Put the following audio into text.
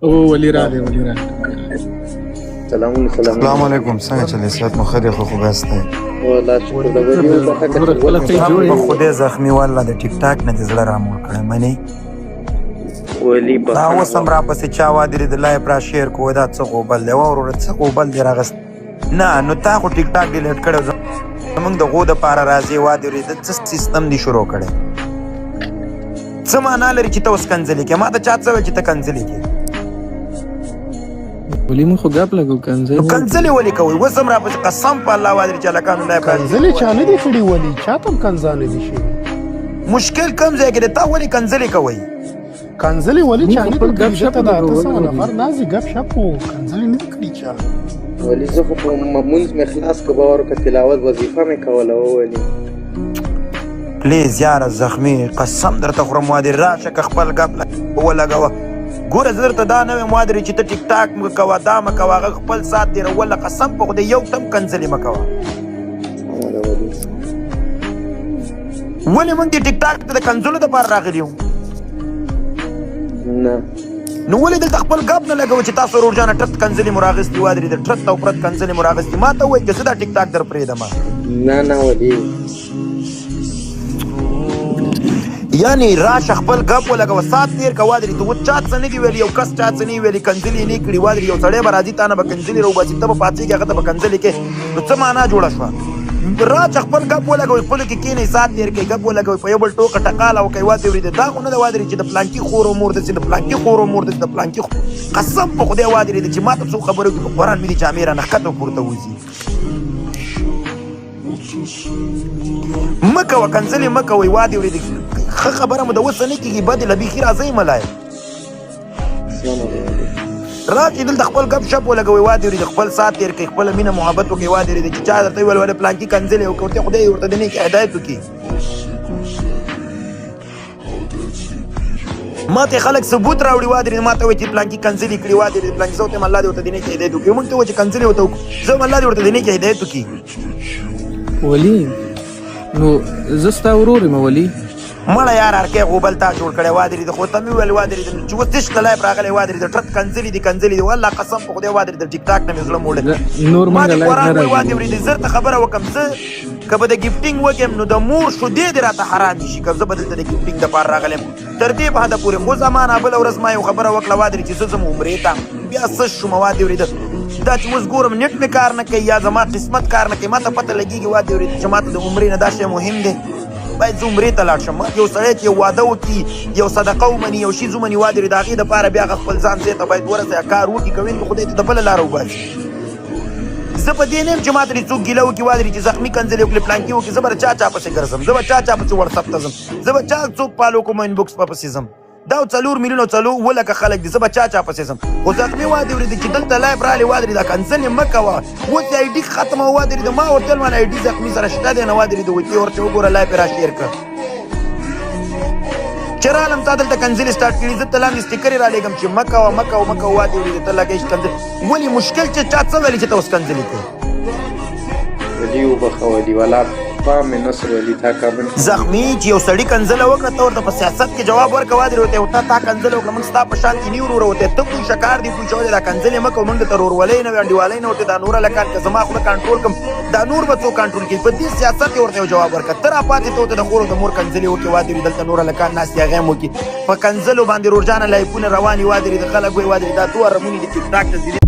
او ولي راغی ولي راغی. السلام علیکم. څنګه چلی صحت مو ښه دی؟ خو بس دی په خدای زخمي والله د ټیک ټاک نه دې زړه راموړ کړی منې دا اوس هم راپسې چا وادرېد لایف را شیر کوی دا څه غوبل دی وروره څه غوبل دی راغست نه نو تا خو ټیک ټاک ډیلیټ کړی زموږ د غو دپاره راځې وادرېده څه سیستم دې شروع کړی څه معنا لري چې ته اوس کنځلې کې ما ته چا څه ویل چې ته کنځلې کې ولي موږ خو ګپ لګو کنځلې نو کنځلې ولې کوئ اوس هم راپسې قسم په الله وادرې چې هلکانو لایف کنځلې چا نه دي کړي ولي چا ته هم کنځانې دي شوي مشکل کم ځای کې دی تا ولې کنځلې کوئ کنځلې ولي چا نه دي کړي ته د 800 نفر نازي ګپ شپ و کنځلې نه دي کړي چا ولي زه خو په مونځ مې خلاص که باور وکړه تلاوت وظیفه مې کوله ولي پلیز یاره زخمي قسم درته خورم وادرې راشه که خپل ګپ ولګوه ګوره زه درته دا نه وایم وادرې چې ته ټیک ټاک مه کوه دا مه کوه هغه خپل سات تېروله قسم په خدای یو تم کنځلې مه کوه ولې موږ دې ټیک ټاک ته د کنځلو دپاره راغلي یو نه نو ولې دلته خپل ګپ نه لګوه چې تاسو ورور جانه ټرت کنځلې مو راغستې وادرې د ټرت او پرت کنځلې مو راغستې ما ته ووایي که زه دا ټیک ټاک در پرېږدم نه ولي یعنی راشه خپل ګپ ولګوه سات تېر که وادرې ته اوس چا څه نه دي ویلي یو کس چا څه نه وي ویلي کنځلې یې نه کړي وادرې یو سړی به راځي تا نه به کنځلې راوباسي ته به پاڅېږې هغه ته به کنځلې کې نو څه معنا جوړه شوه راشه خپل ګپ ولګوئ خپلو کې کښېنئ سات تېر کوئ ګپ ولګوئ په یو بل ټوکه ټکاله وکئ وادې اورېده دا خو نه ده وادرې چې د پلانکي خور او مور داسې د پلانکي خور او مور داسې د پلانکي قسم په خدای وادرېده چې ما ته څو خبرو کې په قرآن مې دي جامې رانه ښکته پورته وځي مه کوه کنځلې مه کوئ وادې اورېده ښه خبره مو د اوس نه کېږي بدې له بیخي راځئ ملایق راشئ دلته خپل ګپ شپ ولګوئ وادې اورېده خپل سات تېر کړئ خپله مینه محبت وکړئ وادې اورېده چې چا درته وویل ولې پلانکي کنځلې وکړه ورته خدای ورته د نیکې هدایت وکړي ما ته خلک ثبوت راوړي وادې اورېده ما ته وایي چې پلانکي کنځلې کړي وادې اورېده پلانکي زه ورته یم الله دې ورته د نیکې هدایت وکړي موږ ته وایي چې کنځلې ورته وکړو زه یم الله دې ورته د نیکې هدایت وکړي ولي نو زه ستا ورور یم ولي مړه یار هرکې غوبل تا جوړ کړی وادرېده خو ته مې وویل وادرېده چې اوس تش ته لایف راغلی وادرېده ټرت کنځلې دي کنځلې دي والله قسم په خدای وادرېده ټیک ټاک نه مې زړه موړی نور ما موږ دې لایف قرآن نه وایي وادې راځي اورېدې زه درته خبره وکړم زه که به د ګفټینګ وکړم نو د مور شودې دې راته حرامې شي که زه به دلته د ګفټینګ دپاره راغلی یم تر دې په حده پورې خو زمانه بله ورځ ما یو خبره وکړه وادرې چې زه ځم عمرې ته بیا څه شومه وادې اورېده دا چې اوس ګورم نیټ مې کار نه کوي یا زما قسمت کار نه کوي ما ته پته لګېږي وادې اورېده چې ما ته د عمرې نه دا شی مهم دی باید زه عمرې ته لاړ شم یو سړی چې یو واده وکړي یو صدقه ومني یو شیز ومني وادې د هغې دپاره بیا هغه خپل ځان ځای ته باید ورسوي کار وکړي که ویني خدای دې د بله لاره وباسي زه په دې نه یم چې ما ته دې څوک ګیله وکړي وادرې چې زخمي کنځلې وکړي پلانکي وکړي زه به چا پسې ګرځم زه به چا پسې وټسپ ته ځم زه به چا څوک فالو کوم انبوکس په پسې ځم دا 4 میلیونه 4 خلک دي زه به چا پسې ځم خو زخمي وادې اورېده چې دلته لایف راغلی وادرې دا کنځلې مه کوه اوس یې آی ډي ختمه وادرې ما ورته ویل ما آی ډي زخمي سره شته دی نه وادرېده وایي ته ورته وګوره لایف یې را شیر کړه چې رالم تا دلته کنځلې سټارټ کړي زه ته لاندې سټیکر یې رالېږم چې مه کوه وادې اورېده ته لګی کنځلې ولې مشکل چې چا څه ویلې چې ته اوس کنځلې کوې ولي وبخه ولي ولا پام مې نه سو ولي تا کابل زخمي چې یو سړي کنځله وکړه ته ورته په سیاست کې جواب ورکړه وادرې ورته ورته تا کنځله وکړه موږ ستا په شان کې نه یو وروره ورته ته پوه شه کار دې پوه شه ولې دا کنځلې مه کوه موږ درته ورورولۍ نه وي انډیوالۍ نه ورته دا نور هلکان که زما خوله کنټرول کړم دا نور به څوک کنټرول کوي په دې سیاست یې ورته یو جواب ورکړه ته راپاتې ته ورته د خور او د مور کنځلې وکړې وادرې دلته نور هلکان ناست دي هغه هم وکړي په کنځلو باندې رورجانه لایفونه روان وي وادرې د خلک وایي وادرې دا دوه رمونې دي ټیک ټاک ته